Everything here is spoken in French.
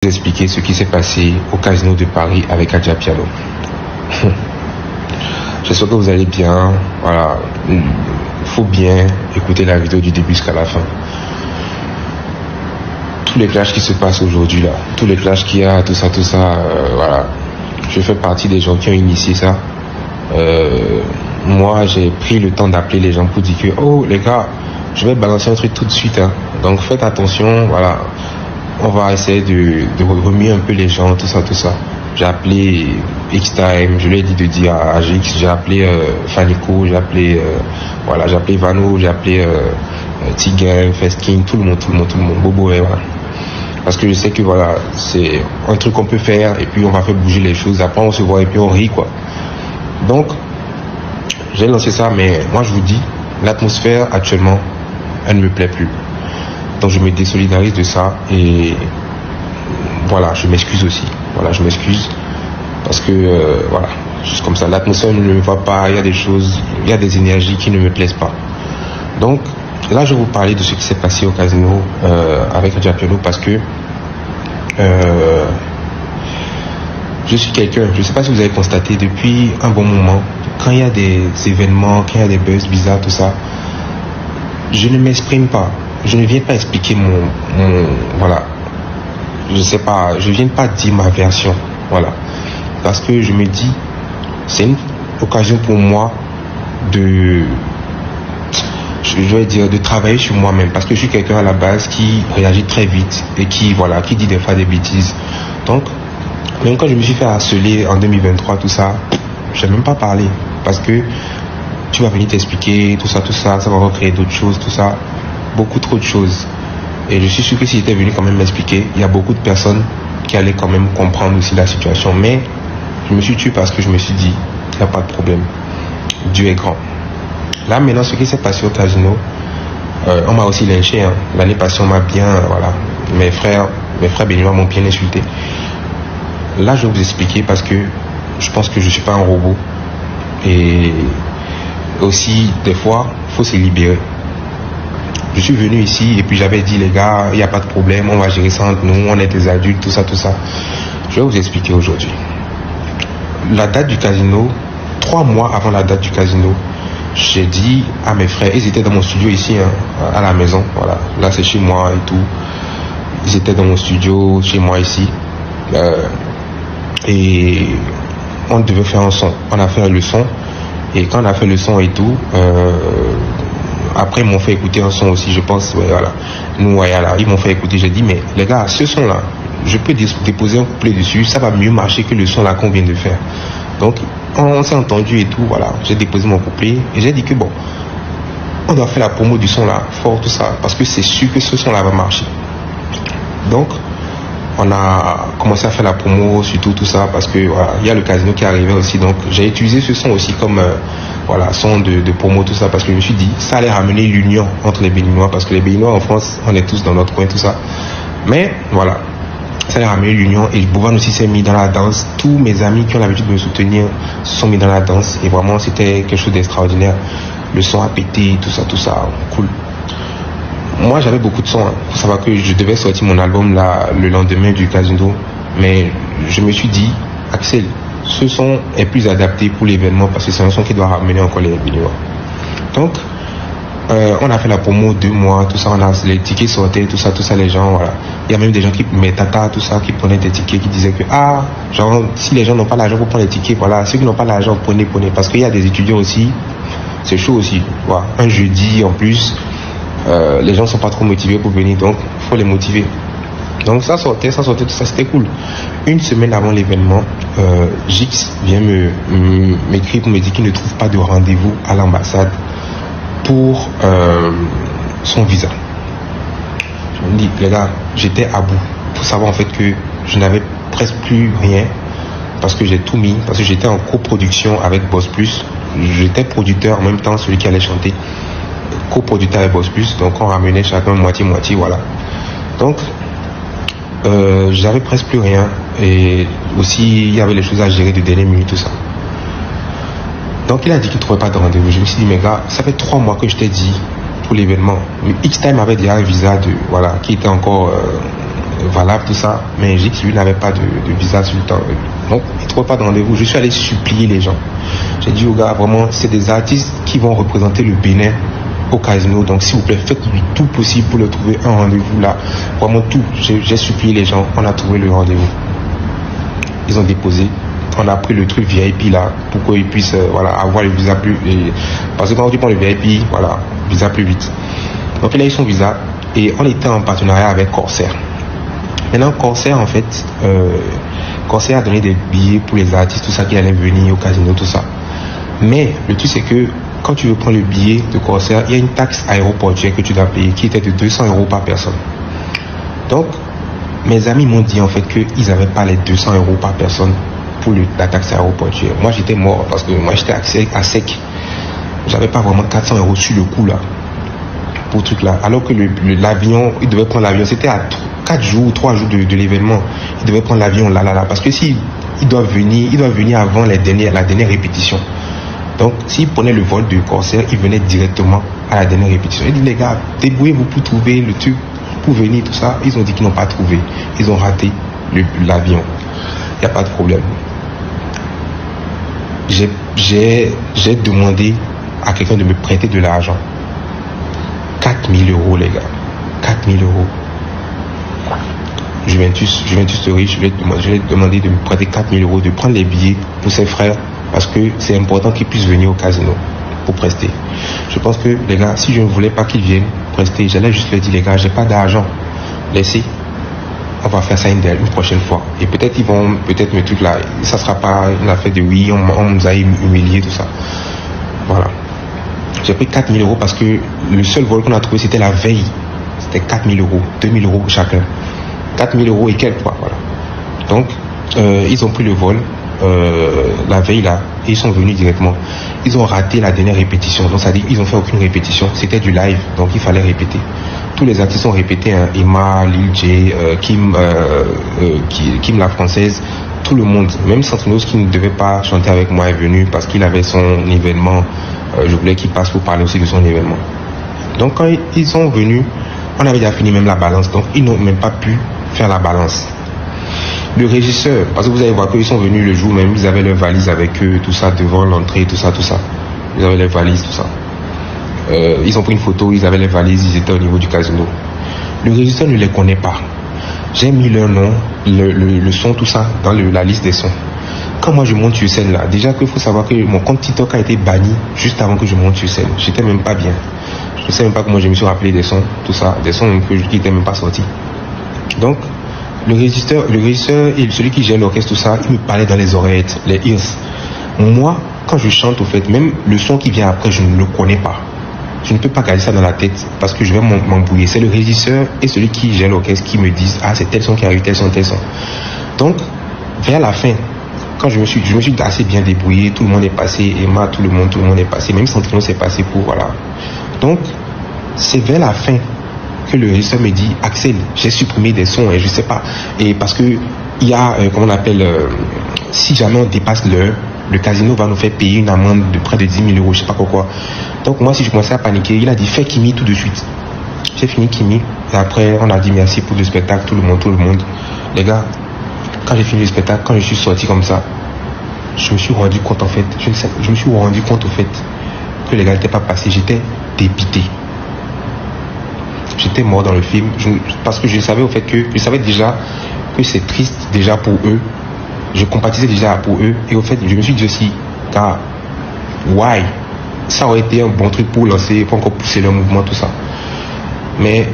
Vous expliquer ce qui s'est passé au casino de Paris avec Adja Piano. J'espère que vous allez bien. Voilà, il faut bien écouter la vidéo du début jusqu'à la fin. Tous les clashs qui se passent aujourd'hui là, tous les clashs qu'il y a, tout ça, voilà. Je fais partie des gens qui ont initié ça. Moi, j'ai pris le temps d'appeler les gens pour dire que, oh les gars, je vais balancer un truc tout de suite. Hein. Donc faites attention, voilà. On va essayer de remuer un peu les gens, tout ça. J'ai appelé X-Time, je lui ai dit de dire à GX, j'ai appelé Fanico, j'ai appelé Vano, j'ai appelé Tigan, Fesking, tout le monde, Bobo, et voilà. Parce que je sais que voilà, c'est un truc qu'on peut faire et puis on va faire bouger les choses, après on se voit et puis on rit quoi. Donc, j'ai lancé ça, mais moi je vous dis, l'atmosphère actuellement, elle ne me plaît plus. Donc je me désolidarise de ça et voilà, je m'excuse aussi. Voilà, je m'excuse parce que voilà, juste comme ça, l'atmosphère ne me va pas, il y a des choses, il y a des énergies qui ne me plaisent pas. Donc là, je vais vous parler de ce qui s'est passé au casino avec Adja Piano parce que je suis quelqu'un, je ne sais pas si vous avez constaté depuis un bon moment, quand il y a des événements, quand il y a des buzz bizarres, tout ça, je ne m'exprime pas. Je ne viens pas expliquer voilà, je sais pas, je viens pas dire ma version, voilà, parce que je me dis, c'est une occasion pour moi de travailler sur moi-même, parce que je suis quelqu'un à la base qui réagit très vite et qui dit des fois des bêtises. Donc, même quand je me suis fait harceler en 2023, tout ça, je n'ai même pas parlé, parce que tu vas venir t'expliquer, tout ça, ça va recréer d'autres choses, tout ça. Beaucoup trop de choses. Et je suis sûr que si j'étais venu quand même m'expliquer, il y a beaucoup de personnes qui allaient quand même comprendre aussi la situation. Mais je me suis tué parce que je me suis dit, il n'y a pas de problème. Dieu est grand. Là maintenant, ce qui s'est passé au casino, on m'a aussi lynché. Hein. L'année passée, on m'a bien, voilà. Mes frères béninois m'ont bien insulté. Là, je vais vous expliquer parce que je pense que je ne suis pas un robot. Et aussi, des fois, il faut se libérer. Je suis venu ici et puis j'avais dit les gars, il n'y a pas de problème, on va gérer ça entre nous, on est des adultes, tout ça. Je vais vous expliquer aujourd'hui. La date du casino, 3 mois avant la date du casino, j'ai dit à mes frères, ils étaient dans mon studio ici, hein, à la maison, voilà, là c'est chez moi et tout. Ils étaient dans mon studio, chez moi ici. Et on devait faire un son. On a fait le son. Et quand on a fait le son et tout, après, ils m'ont fait écouter un son aussi, je pense, ouais, voilà. Nous, voilà, ils m'ont fait écouter. J'ai dit, mais les gars, ce son-là, je peux déposer un couplet dessus, ça va mieux marcher que le son-là qu'on vient de faire. Donc, on s'est entendu et tout, voilà. J'ai déposé mon couplet et j'ai dit que bon, on doit faire la promo du son-là, fort, tout ça, parce que c'est sûr que ce son-là va marcher. Donc, on a commencé à faire la promo sur tout ça, parce que voilà, il y a le casino qui arrivait aussi. Donc, j'ai utilisé ce son aussi comme voilà, son de promo, tout ça, parce que je me suis dit, ça allait ramener l'union entre les Béninois, parce que les Béninois en France, on est tous dans notre coin, tout ça. Mais voilà, ça allait ramener l'union, et Boban aussi s'est mis dans la danse. Tous mes amis qui ont l'habitude de me soutenir se sont mis dans la danse, et vraiment, c'était quelque chose d'extraordinaire. Le son a pété, tout ça, cool. Moi, j'avais beaucoup de sons. Il faut savoir que je devais sortir mon album là, le lendemain du casino, mais je me suis dit, Axel, ce son est plus adapté pour l'événement parce que c'est un son qui doit ramener encore les Béninois. Donc, on a fait la promo 2 mois, tout ça, on a les tickets sortaient, tout ça, les gens, voilà. Il y a même des gens qui, mes tatas, tout ça, qui prenaient des tickets, qui disaient que, genre, si les gens n'ont pas l'argent pour prendre les tickets, voilà, ceux qui n'ont pas l'argent, prenez, parce qu'il y a des étudiants aussi, c'est chaud aussi, voilà. Un jeudi, en plus, les gens ne sont pas trop motivés pour venir, donc il faut les motiver. Donc ça sortait, tout ça, c'était cool. Une semaine avant l'événement, Gix vient m'écrire pour me dire qu'il ne trouve pas de rendez-vous à l'ambassade pour son visa. Je me dis, les gars, j'étais à bout. Il faut savoir en fait que je n'avais presque plus rien parce que j'ai tout mis, parce que j'étais en coproduction avec Boss Plus. J'étais producteur en même temps, celui qui allait chanter. Coproducteur avec Boss Plus, donc on ramenait chacun moitié, voilà. Donc, j'avais presque plus rien, et aussi il y avait les choses à gérer de dernière minute, tout ça. Donc il a dit qu'il ne trouvait pas de rendez-vous. Je me suis dit, mais gars, ça fait 3 mois que je t'ai dit pour l'événement. Mais X-Time avait déjà un visa qui était encore valable, tout ça. Mais Gix, lui, n'avait pas de visa sur le temps. Donc, il ne trouvait pas de rendez-vous. Je suis allé supplier les gens. J'ai dit aux gars, vraiment, c'est des artistes qui vont représenter le Bénin au casino. Donc, s'il vous plaît, faites tout possible pour leur trouver un rendez-vous là. Vraiment tout. J'ai supplié les gens. On a trouvé le rendez-vous. Ils ont déposé. On a pris le truc VIP là pour qu'ils puissent avoir le visa plus. Parce que quand tu prends le VIP, voilà, visa plus vite. Donc, il a eu son visa et on était en partenariat avec Corsair. Maintenant, Corsair, en fait, Corsair a donné des billets pour les artistes, tout ça, qui allaient venir au casino, tout ça. Mais le truc, c'est que quand tu veux prendre le billet de Corsair, il y a une taxe aéroportuaire que tu dois payer qui était de 200 € par personne. Donc, mes amis m'ont dit en fait qu'ils n'avaient pas les 200 € par personne pour la taxe aéroportuaire. Moi, j'étais mort parce que moi, j'étais à sec. J'avais pas vraiment 400 € sur le coup là, pour truc là. Alors que l'avion, il devait prendre l'avion, c'était à 4 jours ou 3 jours de l'événement. Il devait prendre l'avion là. Parce que s'il doit venir avant la dernière répétition. Donc, s'il prenait le vol de Corsair, il venait directement à la dernière répétition. Il dit, les gars, débrouillez-vous pour trouver le truc, pour venir, tout ça. Ils ont dit qu'ils n'ont pas trouvé. Ils ont raté l'avion. Il n'y a pas de problème. J'ai demandé à quelqu'un de me prêter de l'argent. 4 000 €, les gars. 4 000 €. Juventus de riche, je lui ai demandé de me prêter 4 000 €, de prendre les billets pour ses frères, parce que c'est important qu'ils puissent venir au casino pour prester. Je pense que, les gars, si je ne voulais pas qu'ils viennent prester, j'allais juste leur dire, les gars, j'ai pas d'argent. Laissez. On va faire ça une prochaine fois. Et peut-être ils vont, me truc là, ça sera pas une affaire de oui, on nous a humilié, tout ça. Voilà. J'ai pris 4 000 € parce que le seul vol qu'on a trouvé, c'était la veille. C'était 4 000 €, 2 000 € chacun. 4 000 € et quelques, quoi, voilà. Donc, ils ont pris le vol la veille là, et ils sont venus directement. Ils ont raté la dernière répétition. Donc, ça dit, ils ont fait aucune répétition. C'était du live, donc il fallait répéter. Tous les artistes ont répété, hein, Emma, Lil J, Kim la française, tout le monde. Même Santinos qui ne devait pas chanter avec moi est venu parce qu'il avait son événement. Je voulais qu'il passe pour parler aussi de son événement. Donc quand ils sont venus, on avait déjà fini même la balance. Donc ils n'ont même pas pu faire la balance. Le régisseur, parce que vous allez voir qu'ils sont venus le jour même, ils avaient leurs valises avec eux, tout ça, devant l'entrée, tout ça. Ils avaient les valises, tout ça. Ils ont pris une photo, ils avaient les valises, ils étaient au niveau du casino. Le régisseur ne les connaît pas. J'ai mis leur nom, le son, tout ça, dans la liste des sons. Quand moi je monte sur scène là, déjà qu'il faut savoir que mon compte TikTok a été banni juste avant que je monte sur scène. J'étais même pas bien. Je ne sais même pas comment je me suis rappelé des sons, tout ça, des sons qui n'étaient même pas sortis. Donc, le régisseur et celui qui gère l'orchestre, tout ça, il me parlait dans les oreillettes, les ears. Moi, quand je chante, au fait, même le son qui vient après, je ne le connais pas. Je ne peux pas garder ça dans la tête parce que je vais m'embrouiller. C'est le régisseur et celui qui gère l'orchestre qui me disent, ah, c'est tel son qui arrive, tel son. Donc, vers la fin, quand je me suis assez bien débrouillé, tout le monde est passé, Emma, tout le monde est passé, même Santino s'est passé pour, voilà. Donc, c'est vers la fin que le régisseur me dit, Axel, j'ai supprimé des sons et je sais pas. Et parce que il y a, comment on appelle, si jamais on dépasse l'heure, le casino va nous faire payer une amende de près de 10 000 €, je sais pas pourquoi. Donc moi, si je commençais à paniquer, il a dit, fais Kimi tout de suite. J'ai fini Kimi, et après, on a dit merci pour le spectacle, tout le monde. Les gars, quand j'ai fini le spectacle, quand je suis sorti comme ça, je me suis rendu compte, en fait, que les gars n'étaient pas passés, j'étais dépité. J'étais mort dans le film, parce que je savais déjà que c'est triste déjà pour eux. Je compatissais déjà pour eux. Et au fait, je me suis dit aussi, car, ça aurait été un bon truc pour lancer, pour encore pousser le mouvement, tout ça. Mais